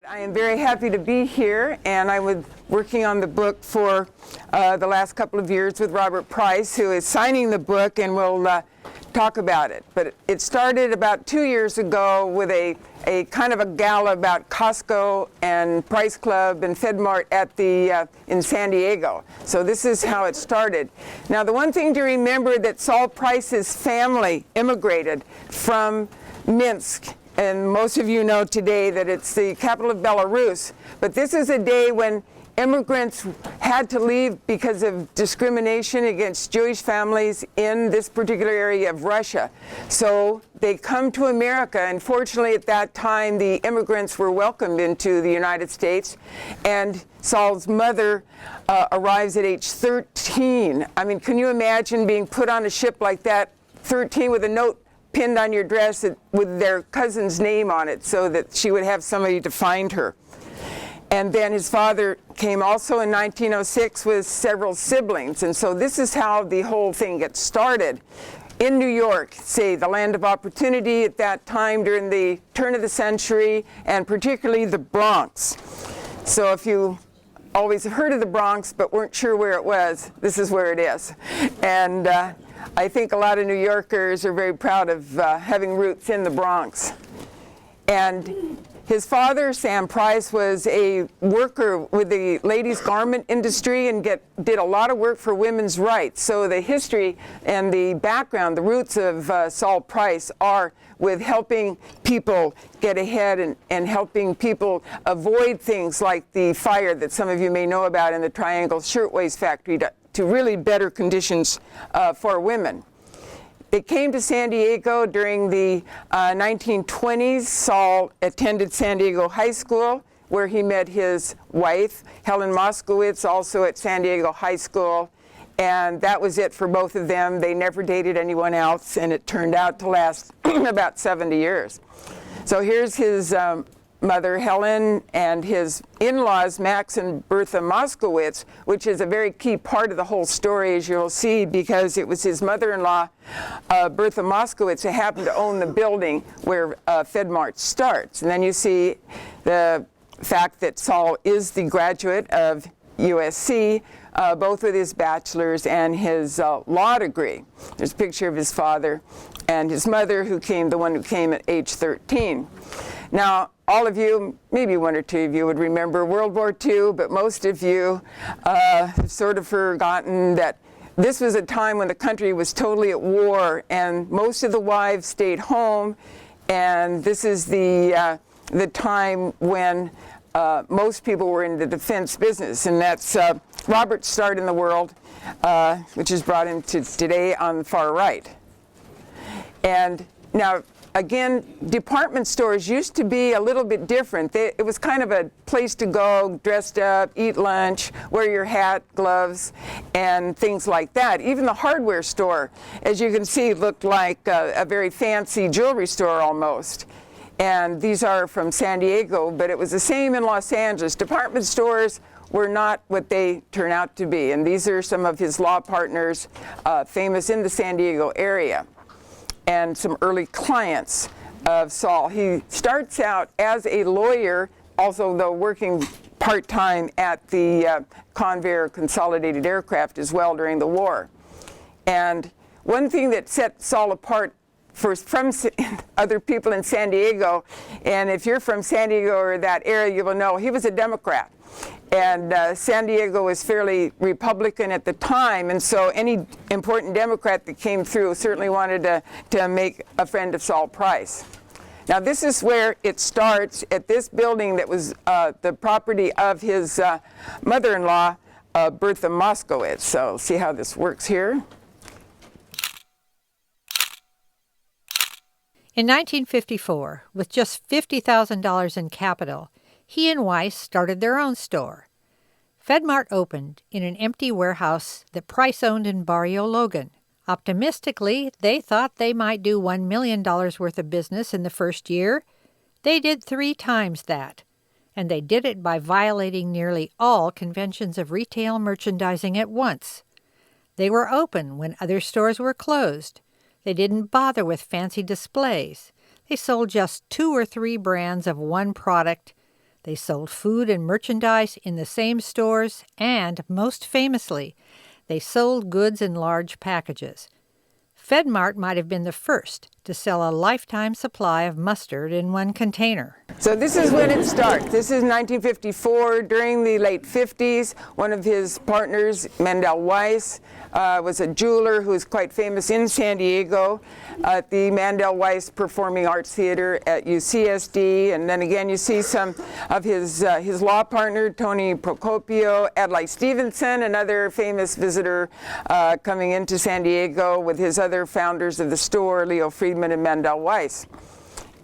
I am very happy to be here, and I was working on the book for the last couple of years with Robert Price, who is signing the book, and we'll talk about it. But it started about 2 years ago with a kind of a gala about Costco and Price Club and FedMart at in San Diego. So this is how it started. Now, the one thing to remember that Saul Price's family immigrated from Minsk. And most of you know today that it's the capital of Belarus. But this is a day when immigrants had to leave because of discrimination against Jewish families in this particular area of Russia. So they come to America, and fortunately at that time the immigrants were welcomed into the United States. And Saul's mother arrives at age 13. I mean, can you imagine being put on a ship like that, 13, with a note pinned on your dress with their cousin's name on it so that she would have somebody to find her? And then his father came also in 1906 with several siblings. And so this is how the whole thing gets started. In New York, say the land of opportunity at that time during the turn of the century, and particularly the Bronx. So if you always heard of the Bronx but weren't sure where it was, this is where it is. And I think a lot of New Yorkers are very proud of having roots in the Bronx. And his father, Sam Price, was a worker with the ladies' garment industry and did a lot of work for women's rights. So the history and the background, the roots of Saul Price are with helping people get ahead and helping people avoid things like the fire that some of you may know about in the Triangle Shirtwaist Factory to really better conditions for women. They came to San Diego during the 1920s. Saul attended San Diego High School, where he met his wife, Helen Moskowitz, also at San Diego High School. And that was it for both of them. They never dated anyone else, and it turned out to last about 70 years. So here's his mother, Helen, and his in-laws, Max and Bertha Moskowitz, which is a very key part of the whole story, as you'll see, because it was his mother-in-law, Bertha Moskowitz, who happened to own the building where FedMart starts. And then you see the fact that Saul is the graduate of USC, both with his bachelor's and his law degree. There's a picture of his father and his mother, the one who came at age 13. Now, all of you, maybe one or two of you would remember World War II, but most of you have sort of forgotten that this was a time when the country was totally at war, and most of the wives stayed home, and this is the time when most people were in the defense business, and that's Robert's start in the world, which is brought into today on the far right. And now, again, department stores used to be a little bit different. It was kind of a place to go, dressed up, eat lunch, wear your hat, gloves, and things like that. Even the hardware store, as you can see, looked like a very fancy jewelry store almost. And these are from San Diego, but it was the same in Los Angeles. Department stores were not what they turn out to be. And these are some of his law partners, famous in the San Diego area, and some early clients of Saul. He starts out as a lawyer, also though working part-time at the Convair Consolidated Aircraft as well during the war. And one thing that set Saul apart from other people in San Diego, and if you're from San Diego or that area, you will know he was a Democrat. And San Diego was fairly Republican at the time, and so any important Democrat that came through certainly wanted to make a friend of Saul Price. Now this is where it starts, at this building that was the property of his mother-in-law, Bertha Moskowitz. So see how this works here. In 1954, with just $50,000 in capital, he and Weiss started their own store. FedMart opened in an empty warehouse that Price owned in Barrio Logan. Optimistically, they thought they might do $1 million worth of business in the first year. They did 3 times that, and they did it by violating nearly all conventions of retail merchandising at once. They were open when other stores were closed. They didn't bother with fancy displays. They sold just 2 or 3 brands of one product. They sold food and merchandise in the same stores, and, most famously, they sold goods in large packages. FedMart might have been the first to sell a lifetime supply of mustard in one container. So this is when it starts. This is 1954. During the late 50s, one of his partners, Mandel Weiss, was a jeweler who was quite famous in San Diego at the Mandel Weiss Performing Arts Theater at UCSD. And then again, you see some of his law partner, Tony Procopio, Adlai Stevenson, another famous visitor coming into San Diego with his other founders of the store, Leo Friedman and Mandel Weiss.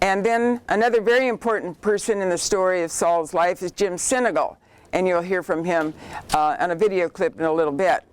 And then another very important person in the story of Saul's life is Jim Sinegal, and you'll hear from him on a video clip in a little bit.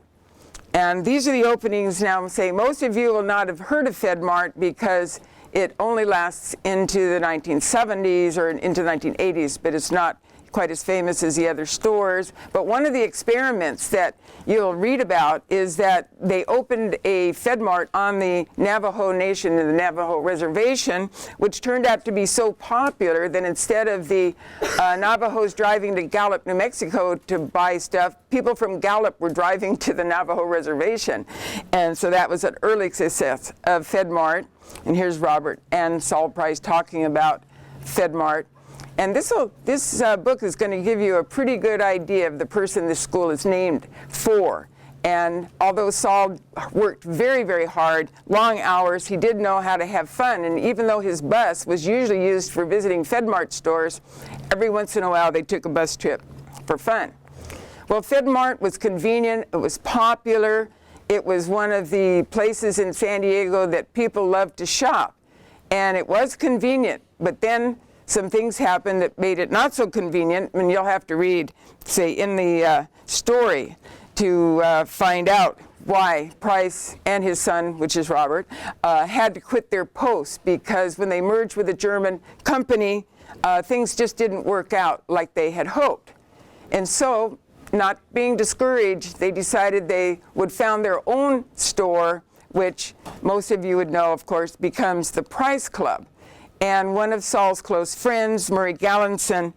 And these are the openings. Now I'm saying most of you will not have heard of FedMart because it only lasts into the 1970s or into the 1980s, but it's not quite as famous as the other stores. But one of the experiments that you'll read about is that they opened a FedMart on the Navajo Nation and the Navajo Reservation, which turned out to be so popular that instead of the Navajos driving to Gallup, New Mexico to buy stuff, people from Gallup were driving to the Navajo Reservation. And so that was an early success of FedMart. And here's Robert and Saul Price talking about FedMart. And this book is going to give you a pretty good idea of the person this school is named for. And although Saul worked very, very hard, long hours, he did know how to have fun. And even though his bus was usually used for visiting FedMart stores, every once in a while they took a bus trip for fun. Well, FedMart was convenient, it was popular, it was one of the places in San Diego that people loved to shop. And it was convenient, but then some things happened that made it not so convenient, and you'll have to read, say, in the story to find out why Price and his son, which is Robert, had to quit their posts because when they merged with a German company, things just didn't work out like they had hoped. And so, not being discouraged, they decided they would found their own store, which most of you would know, of course, becomes the Price Club. And one of Saul's close friends, Murray Gallinson,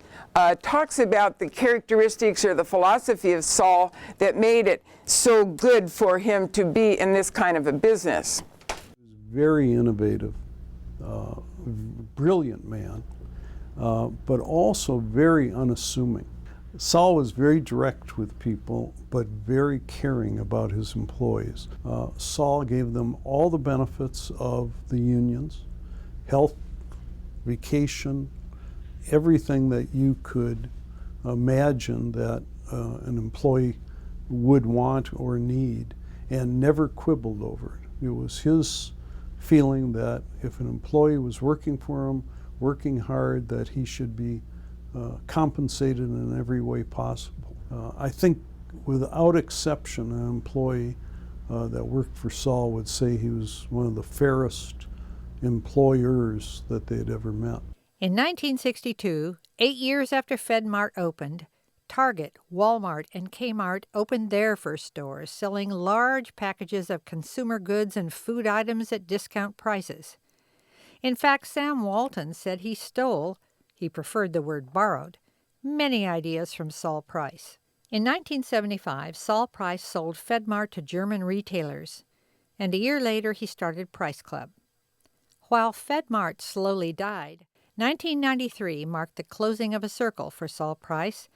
talks about the characteristics or the philosophy of Saul that made it so good for him to be in this kind of a business. Very innovative, brilliant man, but also very unassuming. Saul was very direct with people, but very caring about his employees. Saul gave them all the benefits of the unions, health, vacation, everything that you could imagine that an employee would want or need, and never quibbled over it. It was his feeling that if an employee was working for him, working hard, that he should be compensated in every way possible. I think without exception, an employee that worked for Saul would say he was one of the fairest employers that they'd ever met. In 1962, 8 years after FedMart opened, Target, Walmart, and Kmart opened their first stores, selling large packages of consumer goods and food items at discount prices. In fact, Sam Walton said he preferred the word borrowed, many ideas from Saul Price. In 1975, Saul Price sold FedMart to German retailers, and a year later he started Price Club. While FedMart slowly died, 1993 marked the closing of a circle for Saul Price.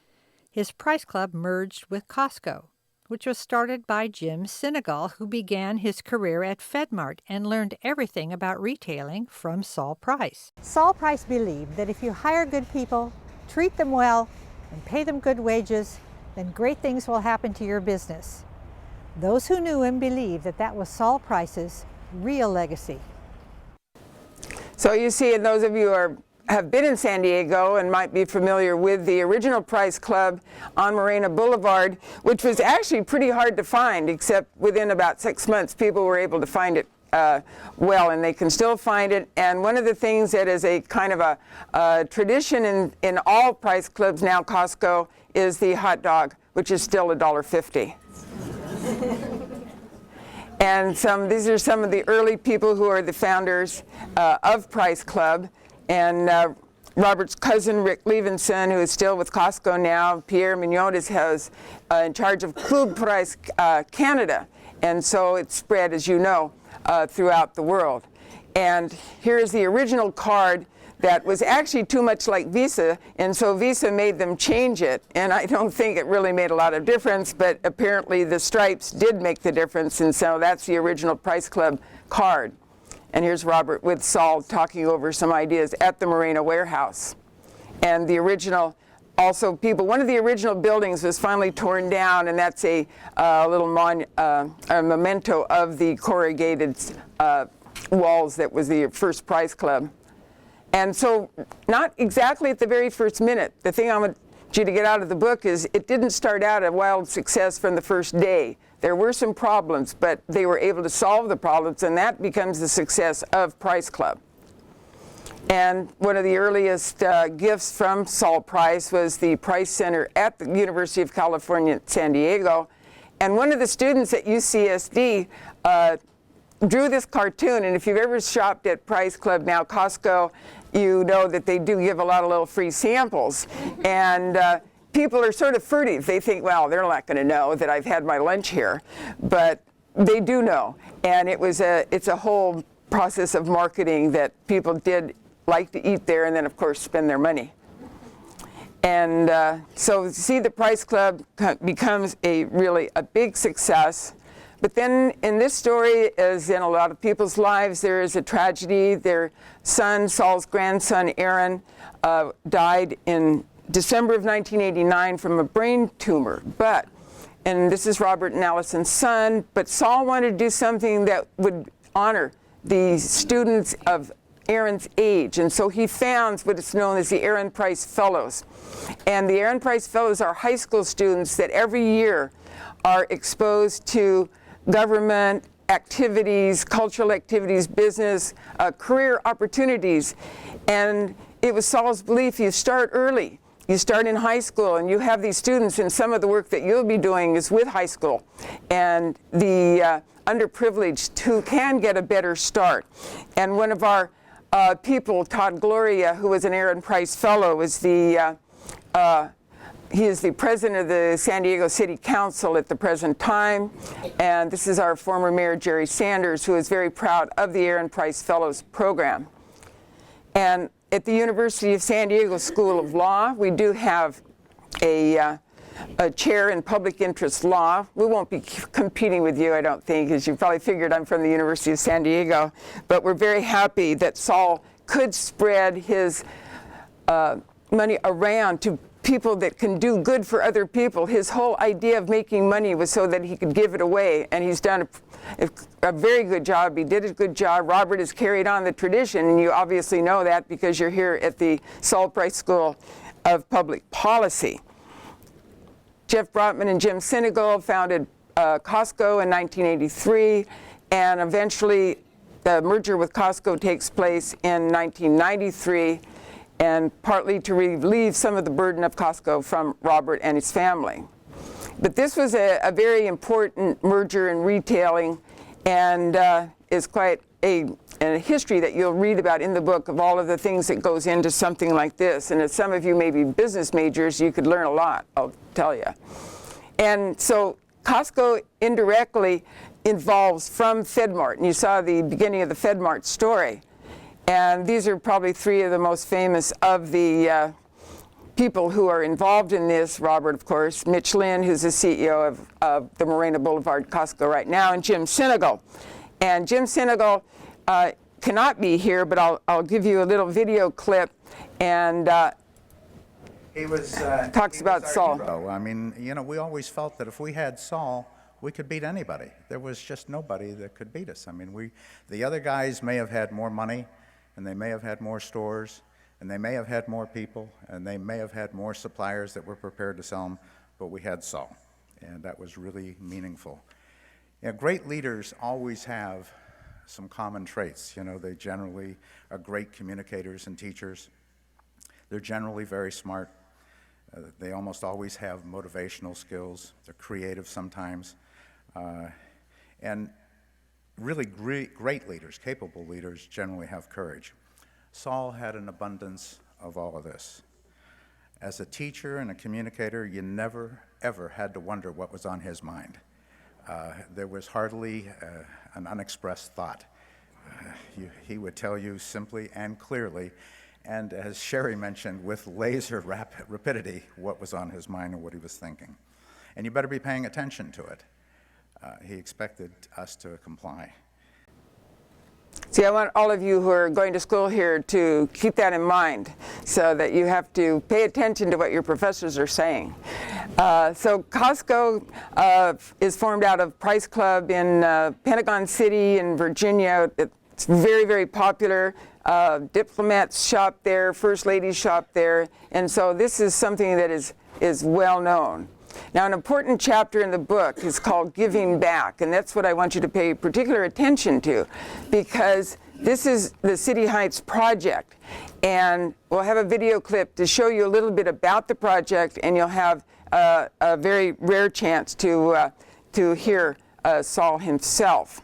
His Price Club merged with Costco, which was started by Jim Sinegal, who began his career at FedMart and learned everything about retailing from Saul Price. Saul Price believed that if you hire good people, treat them well, and pay them good wages, then great things will happen to your business. Those who knew him believed that that was Saul Price's real legacy. So you see, and those of you who have been in San Diego and might be familiar with the original Price Club on Morena Boulevard, which was actually pretty hard to find, except within about 6 months people were able to find it well, and they can still find it. And one of the things that is a kind of a tradition in all Price Clubs now, Costco, is the hot dog, which is still $1.50. And these are some of the early people who are the founders of Price Club. And Robert's cousin, Rick Levinson, who is still with Costco now. Pierre Mignon is in charge of Club Price Canada. And so it's spread, as you know, throughout the world. And here's the original card that was actually too much like Visa, and so Visa made them change it. And I don't think it really made a lot of difference, but apparently the stripes did make the difference, and so that's the original Price Club card. And here's Robert with Saul talking over some ideas at the Moreno warehouse. And the original, also one of the original buildings was finally torn down, and that's a little a memento of the corrugated walls that was the first Price Club. And so not exactly at the very first minute. The thing I want you to get out of the book is it didn't start out a wild success from the first day. There were some problems, but they were able to solve the problems, and that becomes the success of Price Club. And one of the earliest gifts from Saul Price was the Price Center at the University of California, San Diego. And one of the students at UCSD drew this cartoon, and if you've ever shopped at Price Club, now Costco, you know that they do give a lot of little free samples. And people are sort of furtive. They think, well, they're not going to know that I've had my lunch here. But they do know. And it's a whole process of marketing that people did like to eat there and then, of course, spend their money. And so see, the Price Club becomes really a big success. But then in this story, as in a lot of people's lives, there is a tragedy. Their son, Saul's grandson, Aaron, died in December of 1989 from a brain tumor. And this is Robert and Allison's son, but Saul wanted to do something that would honor the students of Aaron's age. And so he found what is known as the Aaron Price Fellows. And the Aaron Price Fellows are high school students that every year are exposed to government activities, cultural activities, business, career opportunities. And it was Saul's belief you start early. You start in high school, and you have these students, and some of the work that you'll be doing is with high school. And the underprivileged who can get a better start. And one of our people, Todd Gloria, who was an Aaron Price Fellow, is he is the president of the San Diego City Council at the present time. And this is our former mayor, Jerry Sanders, who is very proud of the Aaron Price Fellows program. And at the University of San Diego School of Law, we do have a chair in public interest law. We won't be competing with you, I don't think, as you probably figured I'm from the University of San Diego. But we're very happy that Saul could spread his money around to people that can do good for other people. His whole idea of making money was so that he could give it away, and he's done a very good job. He did a good job. Robert has carried on the tradition, and you obviously know that because you're here at the Saul Price School of Public Policy. Jeff Brotman and Jim Sinegal founded Costco in 1983, and eventually the merger with Costco takes place in 1993, and partly to relieve some of the burden of Costco from Robert and his family. But this was a very important merger in retailing, and is quite a history that you'll read about in the book of all of the things that goes into something like this. And as some of you may be business majors, you could learn a lot, I'll tell you. And so Costco indirectly involves from FedMart, and you saw the beginning of the FedMart story. And these are probably three of the most famous of the people who are involved in this. Robert, of course, Mitch Lynn, who's the CEO of the Moreno Boulevard Costco right now, and Jim Sinegal. And Jim Sinegal cannot be here, but I'll give you a little video clip, and talks about Saul. Hero. I mean, you know, we always felt that if we had Saul, we could beat anybody. There was just nobody that could beat us. I mean, the other guys may have had more money, and they may have had more stores, and they may have had more people, and they may have had more suppliers that were prepared to sell them, but we had Saul, and that was really meaningful. You know, great leaders always have some common traits. You know, they generally are great communicators and teachers. They're generally very smart. They almost always have motivational skills. They're creative sometimes. And really great leaders, capable leaders, generally have courage. Saul had an abundance of all of this. As a teacher and a communicator, you never, ever had to wonder what was on his mind. There was hardly an unexpressed thought. He would tell you simply and clearly, and as Sherry mentioned, with laser rapidity, what was on his mind and what he was thinking. And you better be paying attention to it. He expected us to comply. See, I want all of you who are going to school here to keep that in mind, so that you have to pay attention to what your professors are saying. So Costco is formed out of Price Club in Pentagon City in Virginia. It's very, very popular. Diplomats shop there, first ladies shop there, and so this is something that is well known. Now, an important chapter in the book is called Giving Back, and that's what I want you to pay particular attention to, because this is the City Heights project, and we'll have a video clip to show you a little bit about the project, and you'll have a very rare chance to hear Saul himself.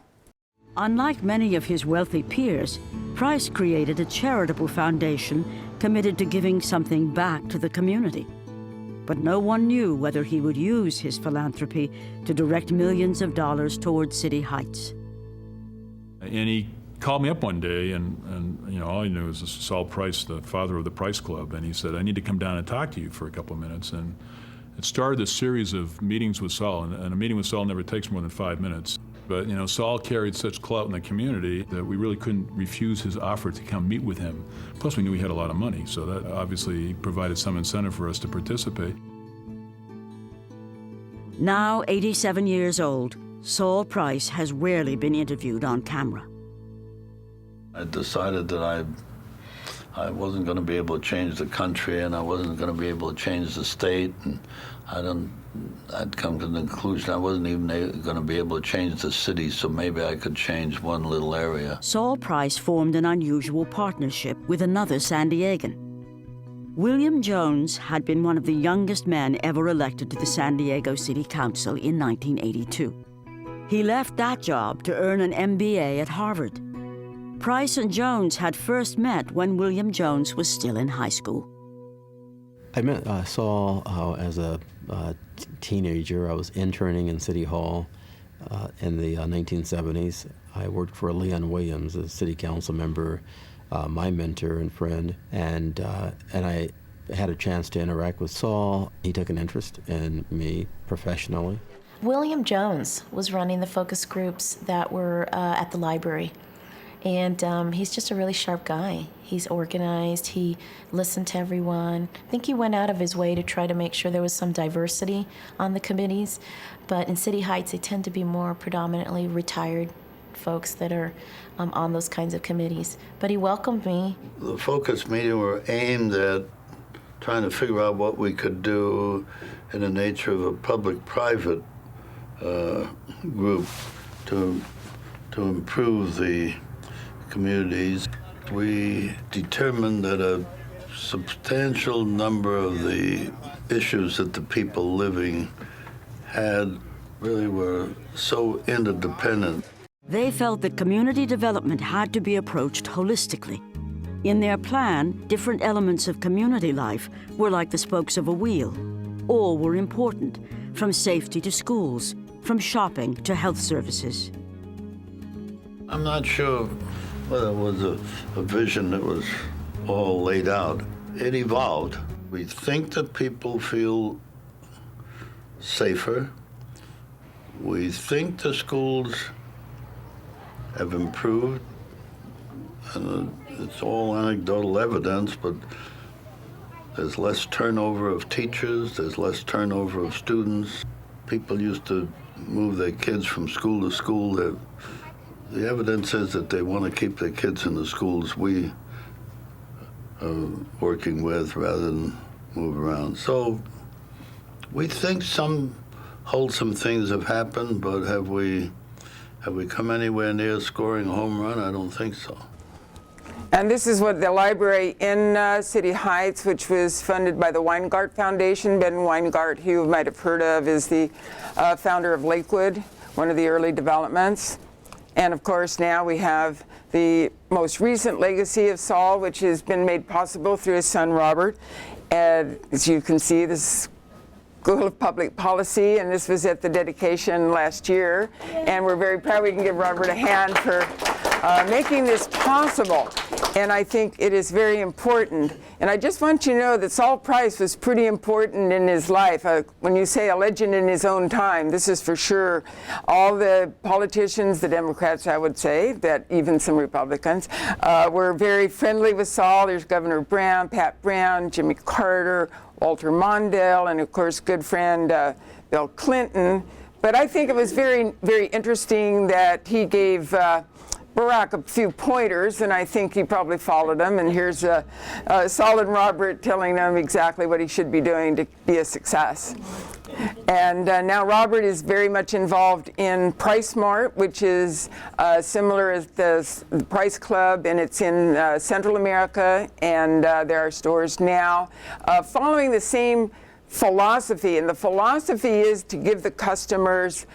Unlike many of his wealthy peers, Price created a charitable foundation committed to giving something back to the community. But no one knew whether he would use his philanthropy to direct millions of dollars towards City Heights. And he called me up one day, and you know, all he knew was Saul Price, the father of the Price Club, and he said, "I need to come down and talk to you for a couple of minutes." And it started a series of meetings with Saul, and a meeting with Saul never takes more than 5 minutes. But you know, Saul carried such clout in the community that we really couldn't refuse his offer to come meet with him. Plus, we knew he had a lot of money, so that obviously provided some incentive for us to participate. Now 87 years old, Saul Price has rarely been interviewed on camera. I decided that I wasn't going to be able to change the country, and I wasn't going to be able to change the state, and I'd come to the conclusion I wasn't even going to be able to change the city, so maybe I could change one little area. Saul Price formed an unusual partnership with another San Diegan. William Jones had been one of the youngest men ever elected to the San Diego City Council in 1982. He left that job to earn an MBA at Harvard. Price and Jones had first met when William Jones was still in high school. I met Saul as a teenager. I was interning in City Hall in the 1970s. I worked for Leon Williams, a city council member, my mentor and friend, and I had a chance to interact with Saul. He took an interest in me professionally. William Jones was running the focus groups that were at the library. And he's just a really sharp guy. He's organized, he listened to everyone. I think he went out of his way to try to make sure there was some diversity on the committees. But in City Heights, they tend to be more predominantly retired folks that are on those kinds of committees. But he welcomed me. The focus meetings were aimed at trying to figure out what we could do in the nature of a public-private group to improve the communities. We determined that a substantial number of the issues that the people living had really were so interdependent. They felt that community development had to be approached holistically. In their plan, different elements of community life were like the spokes of a wheel. All were important, from safety to schools, from shopping to health services. I'm not sure whether it was a vision that was all laid out. It evolved. We think that people feel safer. We think the schools have improved, and it's all anecdotal evidence, but there's less turnover of teachers, there's less turnover of students. People used to move their kids from school to school. The evidence is that they want to keep their kids in the schools we are working with rather than move around. So we think some wholesome things have happened, but have we come anywhere near scoring a home run? I don't think so. And this is what the library in City Heights, which was funded by the Weingart Foundation. Ben Weingart, who you might have heard of, is the founder of Lakewood, one of the early developments. And of course now we have the most recent legacy of Saul, which has been made possible through his son Robert. And as you can see, this School of Public Policy, and this was at the dedication last year. And we're very proud we can give Robert a hand for making this possible. And I think it is very important. And I just want you to know that Saul Price was pretty important in his life. When you say a legend in his own time, this is for sure. All the politicians, the Democrats, I would say, that even some Republicans, were very friendly with Saul. There's Governor Brown, Pat Brown, Jimmy Carter, Walter Mondale, and of course, good friend Bill Clinton. But I think it was very, very interesting that he gave Barack a few pointers, and I think he probably followed them. And here's Saul and Robert telling him exactly what he should be doing to be a success. And now Robert is very much involved in PriceMart, which is similar as the Price Club, and it's in Central America, and there are stores now following the same philosophy. And the philosophy is to give the customers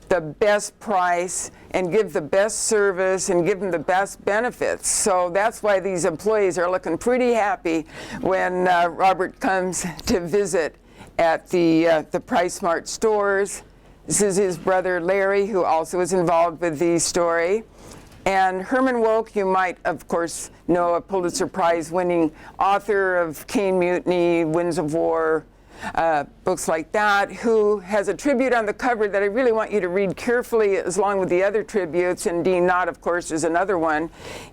the best price and give the best service and give them the best benefits. So that's why these employees are looking pretty happy when Robert comes to visit at the PriceMart stores. This is his brother Larry, who also is involved with the story. And Herman Wouk, you might, of course, know, a Pulitzer Prize-winning author of Caine Mutiny, Winds of War, books like that, who has a tribute on the cover that I really want you to read carefully, as long with the other tributes, and Dean Knott, of course, is another one.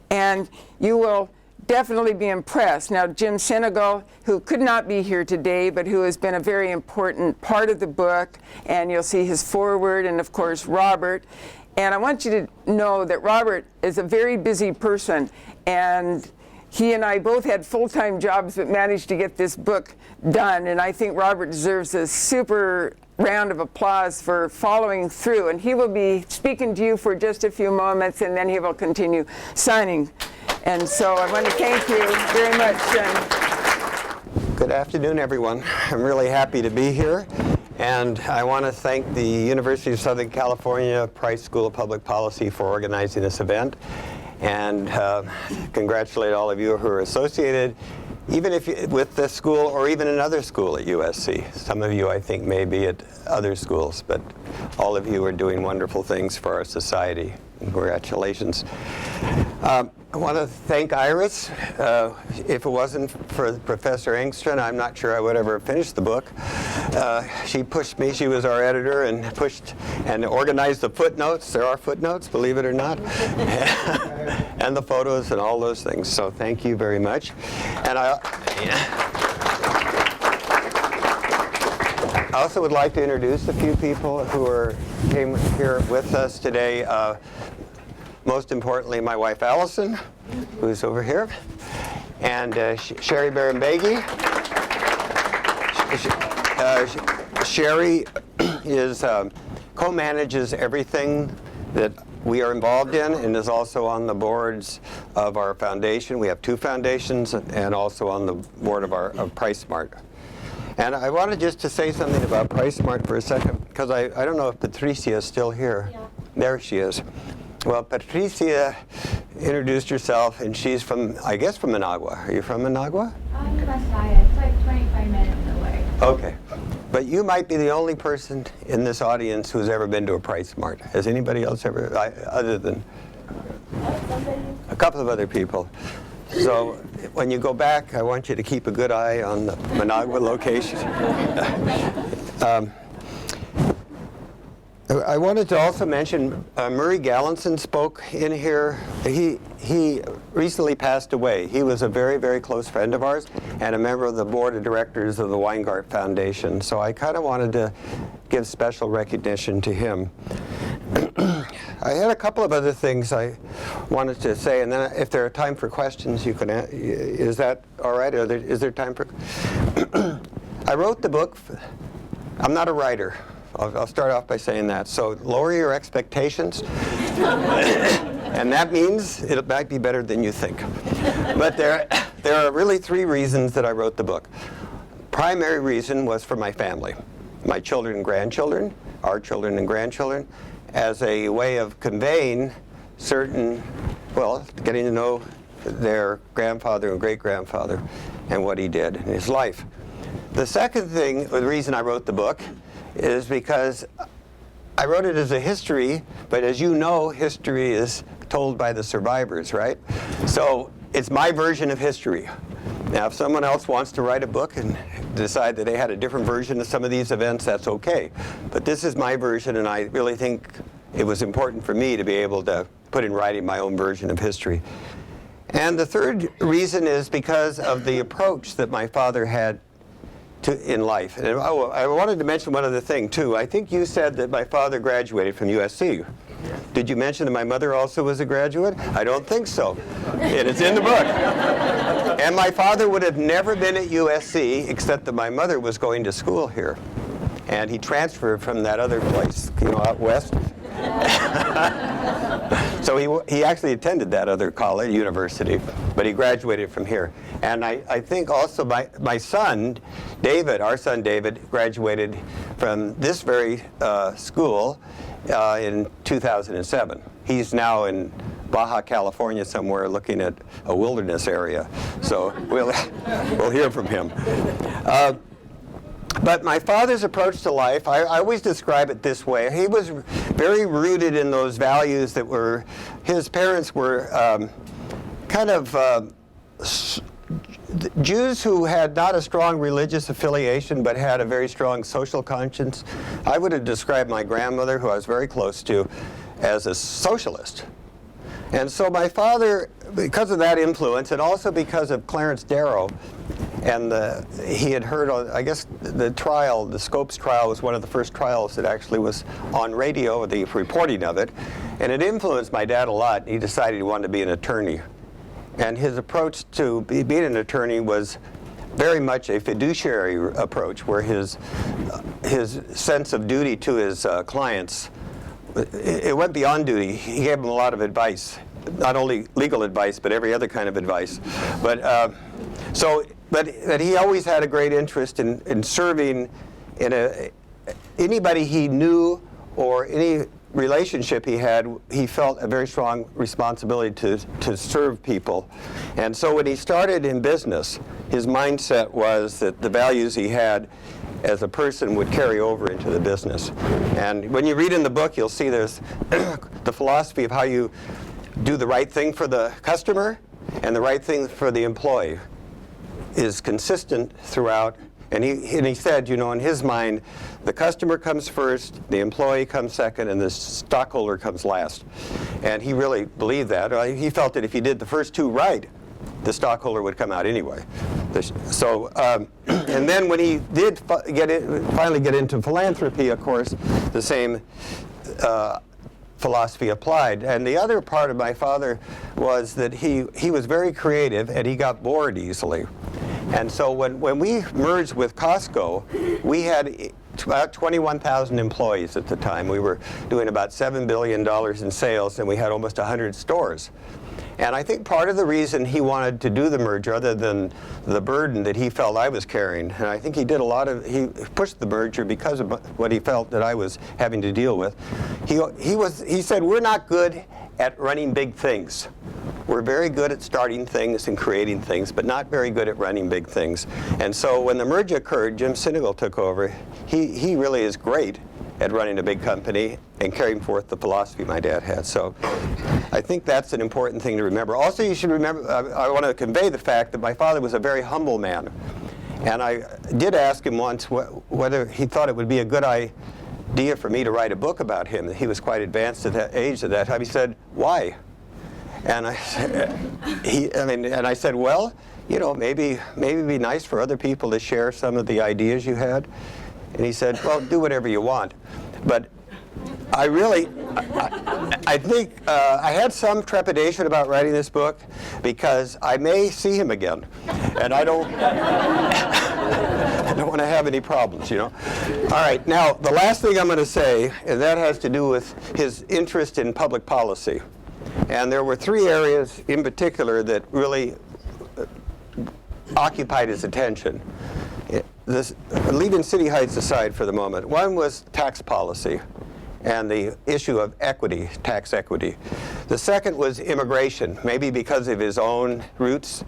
And you will definitely be impressed. Now, Jim Senegal, who could not be here today, but who has been a very important part of the book, and you'll see his foreword, and of course, Robert. And I want you to know that Robert is a very busy person, and he and I both had full-time jobs but managed to get this book done, and I think Robert deserves a super round of applause for following through. And he will be speaking to you for just a few moments, and then he will continue signing. And so I want to thank you very much. Good afternoon, everyone. I'm really happy to be here. And I want to thank the University of Southern California Price School of Public Policy for organizing this event. And congratulate all of you who are associated, even if with this school or even another school at USC. Some of you, I think, may be at other schools, but all of you are doing wonderful things for our society. Congratulations. I want to thank Iris. If it wasn't for Professor Engström, I'm not sure I would ever finish the book. She pushed me. She was our editor and pushed and organized the footnotes. There are footnotes, believe it or not, and the photos and all those things. So thank you very much. And I also would like to introduce a few people who came here with us today. Most importantly, my wife Allison, who's over here, and Sherry Barambegi. Sherry is co-manages everything that we are involved in, and is also on the boards of our foundation. We have two foundations, and also on the board of PriceMart. And I wanted just to say something about PriceMart for a second, because I don't know if Patricia is still here. Yeah. There she is. Well, Patricia introduced herself, and she's from, I guess, from Managua. Are you from Managua? I'm Masaya. It's like 25 minutes away. Okay. But you might be the only person in this audience who's ever been to a PriceMart. Has anybody else ever, other than a couple of other people? So when you go back, I want you to keep a good eye on the Managua location. I wanted to also mention Murray Gallinson spoke in here. He recently passed away. He was a very, very close friend of ours and a member of the board of directors of the Weingart Foundation. So I kind of wanted to give special recognition to him. I had a couple of other things I wanted to say, and then if there are time for questions, you can. Is that all right? Is there time for? I wrote the book. I'm not a writer. I'll start off by saying that. So lower your expectations, and that means it might be better than you think. But there are really three reasons that I wrote the book. Primary reason was for my family, my children and grandchildren, our children and grandchildren, as a way of conveying certain well, getting to know their grandfather and great-grandfather and what he did in his life. The second thing, the reason I wrote the book, is because I wrote it as a history, but as you know, history is told by the survivors, right? So it's my version of history. Now, if someone else wants to write a book and decide that they had a different version of some of these events, that's okay. But this is my version, and I really think it was important for me to be able to put in writing my own version of history. And the third reason is because of the approach that my father had in life. And I wanted to mention one other thing, too. I think you said that my father graduated from USC. Did you mention that my mother also was a graduate? I don't think so. It is in the book. And my father would have never been at USC except that my mother was going to school here. And he transferred from that other place, you know, out west. So he actually attended that other college, university, but he graduated from here. And I think also my son, David, our son David, graduated from this very school in 2007. He's now in Baja California somewhere looking at a wilderness area. So we'll hear from him. But my father's approach to life, I always describe it this way. He was very rooted in those values that were, his parents were Jews who had not a strong religious affiliation but had a very strong social conscience. I would have described my grandmother, who I was very close to, as a socialist. And so my father, because of that influence, and also because of Clarence Darrow, and he had heard, I guess, the trial, the Scopes trial was one of the first trials that actually was on radio, the reporting of it. And it influenced my dad a lot. He decided he wanted to be an attorney. And his approach to being an attorney was very much a fiduciary approach, where his sense of duty to his clients, it went beyond duty. He gave them a lot of advice, not only legal advice, but every other kind of advice. But he always had a great interest in serving in anybody he knew or any relationship he had. He felt a very strong responsibility to serve people. And so when he started in business, his mindset was that the values he had as a person would carry over into the business. And when you read in the book, you'll see there's the philosophy of how you do the right thing for the customer and the right thing for the employee is consistent throughout. And he said, you know, in his mind, the customer comes first, the employee comes second, and the stockholder comes last. And he really believed that. He felt that if he did the first two right, the stockholder would come out anyway. So, and then when he did finally get into philanthropy, of course, the same philosophy applied. And the other part of my father was that he was very creative and he got bored easily. And so when we merged with Costco, we had about 21,000 employees at the time. We were doing about $7 billion in sales, and we had almost 100 stores. And I think part of the reason he wanted to do the merger, other than the burden that he felt I was carrying, and I think he pushed the merger because of what he felt that I was having to deal with. He said, we're not good at running big things. We're very good at starting things and creating things, but not very good at running big things. And so when the merger occurred, Jim Sinegal took over. He really is great at running a big company and carrying forth the philosophy my dad had. So I think that's an important thing to remember. Also, you should remember, I want to convey the fact that my father was a very humble man. And I did ask him once whether he thought it would be a good idea for me to write a book about him. He was quite advanced at that age at that time. He said, why? And I said, well, you know, maybe it'd be nice for other people to share some of the ideas you had. And he said, well, do whatever you want. But I think I had some trepidation about writing this book because I may see him again, and I don't want to have any problems, you know. All right, now the last thing I'm going to say, and that has to do with his interest in public policy. And there were three areas in particular that really occupied his attention. Leaving City Heights aside for the moment, one was tax policy and the issue of equity, tax equity. The second was immigration, maybe because of his own roots,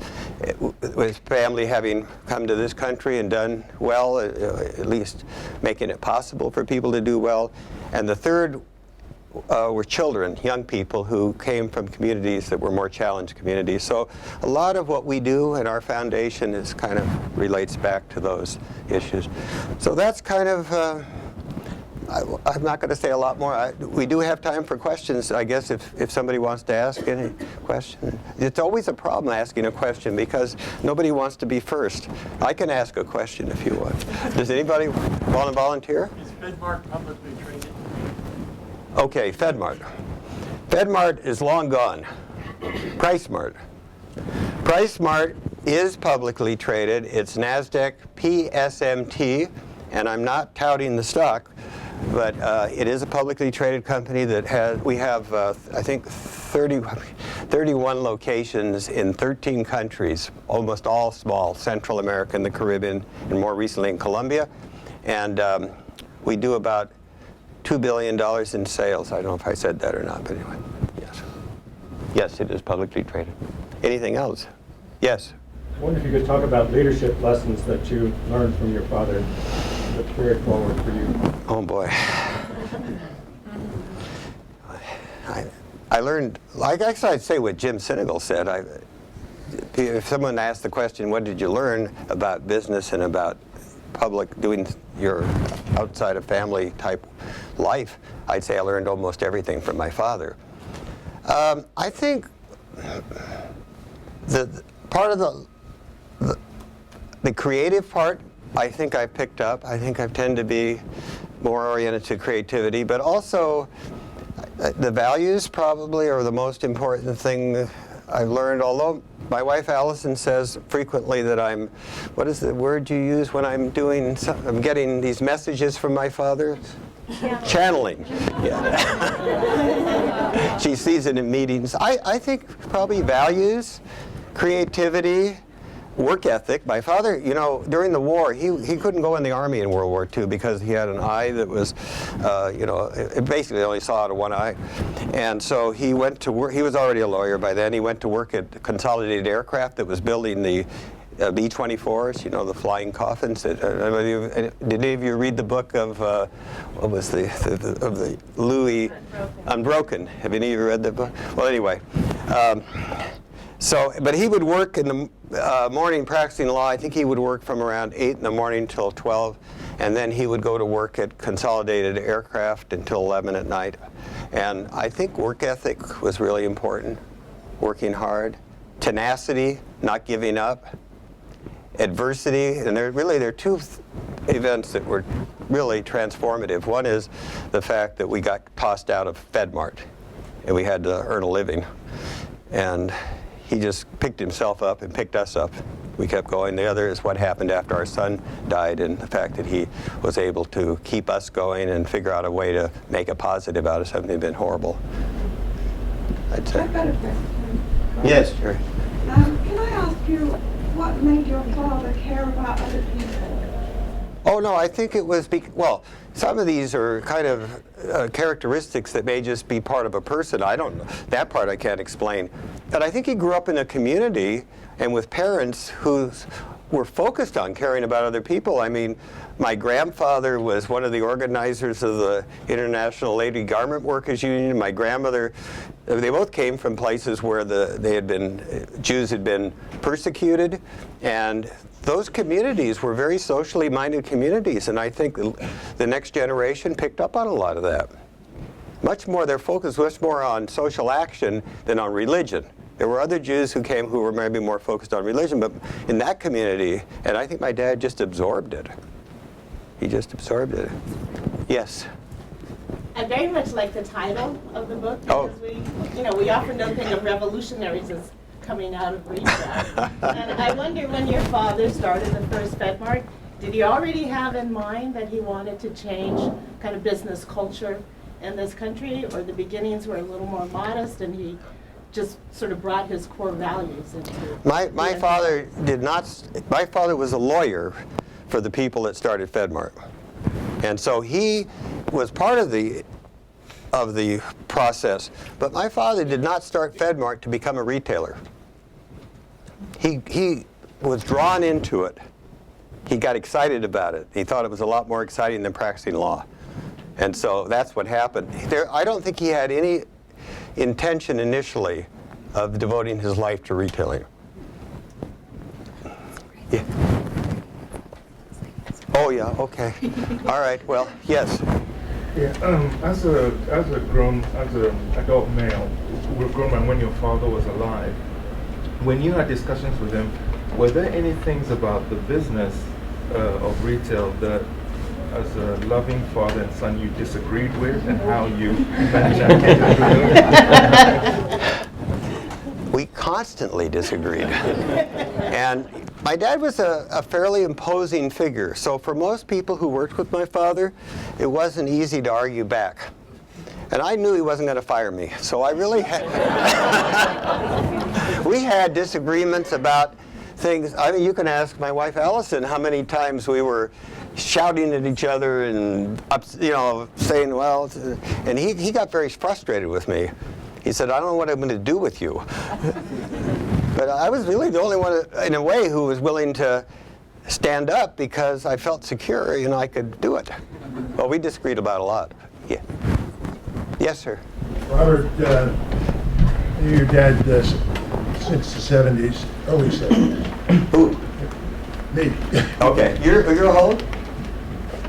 with family having come to this country and done well, at least making it possible for people to do well. And the third were children, young people who came from communities that were more challenged communities. So a lot of what we do in our foundation is kind of relates back to those issues. So that's kind of, I'm not going to say a lot more. We do have time for questions, I guess, if somebody wants to ask any question. It's always a problem asking a question because nobody wants to be first. I can ask a question if you want. Does anybody want to volunteer? Is FedMart publicly traded? Okay, FedMart. FedMart is long gone. PriceMart. PriceMart is publicly traded. It's NASDAQ PSMT, and I'm not touting the stock, but it is a publicly traded company that we have, I think, 31 locations in 13 countries, almost all small, Central America and the Caribbean, and more recently in Colombia. And we do about $2 billion in sales. I don't know if I said that or not, but anyway, yes. Yes, it is publicly traded. Anything else? Yes? I wonder if you could talk about leadership lessons that you learned from your father that carried forward for you. Oh boy. I learned, like I'd say what Jim Sinegal said. If someone asked the question, what did you learn about business and about doing your outside of family type life, I'd say I learned almost everything from my father. I think the part of the creative part, I think I picked up. I think I tend to be more oriented to creativity, but also the values probably are the most important thing I've learned, although my wife Allison says frequently that I'm, what is the word you use when I'm getting these messages from my father? Channeling. Yeah. She sees it in meetings. I think probably values, creativity, work ethic. My father, you know, during the war, he couldn't go in the Army in World War II because he had an eye that was, you know, it basically only saw out of one eye. And so he went to work. He was already a lawyer by then. He went to work at Consolidated Aircraft that was building the B-24s, you know, the flying coffins. Did any of you read the book of, what was the Louis Unbroken? Have any of you read the book? Well, anyway. But he would work in the morning practicing law. I think he would work from around 8 in the morning till 12, and then he would go to work at Consolidated Aircraft until 11 at night. And I think work ethic was really important, working hard, tenacity, not giving up, adversity, and there are two events that were really transformative. One is the fact that we got tossed out of FedMart, and we had to earn a living. And he just picked himself up and picked us up. We kept going. The other is what happened after our son died and the fact that he was able to keep us going and figure out a way to make a positive out of something that had been horrible. I'd say. I've got a question. Yes, sure. Can I ask you what made your father care about other people? Oh, no, I think it was, well, some of these are kind of characteristics that may just be part of a person. I don't know. That part I can't explain. But I think he grew up in a community and with parents who were focused on caring about other people. I mean, my grandfather was one of the organizers of the International Lady Garment Workers Union. My grandmother, they both came from places where Jews had been persecuted, and those communities were very socially minded communities, and I think the next generation picked up on a lot of that. Their focus was much more on social action than on religion. There were other Jews who came who were maybe more focused on religion, but in that community, and I think my dad just absorbed it. He just absorbed it. Yes? I very much like the title of the book because we often don't think of revolutionaries as coming out of Greensboro. And I wonder when your father started the first FedMart, did he already have in mind that he wanted to change kind of business culture in this country, or the beginnings were a little more modest and he just sort of brought his core values into my father did not. My father was a lawyer for the people that started FedMart. And so he was part of the of the process. But my father did not start FedMart to become a retailer. He was drawn into it. He got excited about it. He thought it was a lot more exciting than practicing law. And so that's what happened. I don't think he had any intention initially of devoting his life to retailing. Yeah. Oh yeah, okay. All right, well, yes. Yeah, as an adult male, grown man when your father was alive, when you had discussions with him, were there any things about the business of retail that, as a loving father and son, you disagreed with, and how you managed that? We constantly disagreed. And my dad was a fairly imposing figure, so for most people who worked with my father, it wasn't easy to argue back. And I knew he wasn't going to fire me, so I really had... We had disagreements about things. I mean, you can ask my wife Allison how many times we were shouting at each other and, saying, well, and he got very frustrated with me. He said, I don't know what I'm going to do with you. But I was really the only one, in a way, who was willing to stand up because I felt secure, I could do it. Well, we disagreed about a lot. Yeah. Yes, sir. Robert, I knew your dad since the 70s, early 70s. Who? Me. Okay. You're how old?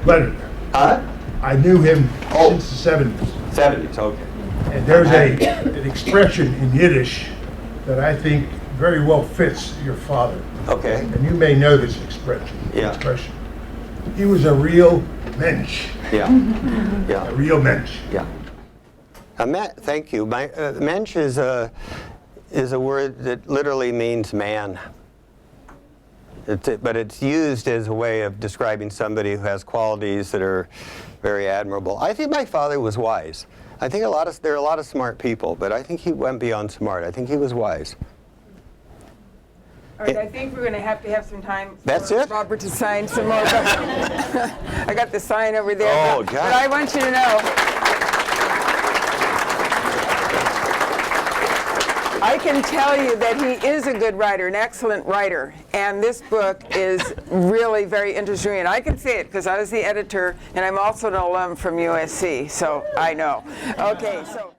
Leonard. Huh? I knew him since the 70s. 70s, okay. And there's an expression in Yiddish that I think very well fits your father. Okay. And you may know this expression. Yeah. He was a real mensch. Yeah. Yeah. A real mensch. Yeah. Thank you. Mensch is a word that literally means man. But it's used as a way of describing somebody who has qualities that are very admirable. I think my father was wise. I think there are a lot of smart people, but I think he went beyond smart. I think he was wise. All right, I think we're going to have some time for Robert to sign some more. I got the sign over there. Oh, but God. I want you to know, I can tell you that he is a good writer, an excellent writer, and this book is really very interesting. And I can say it because I was the editor, and I'm also an alum from USC, so I know. Okay, so.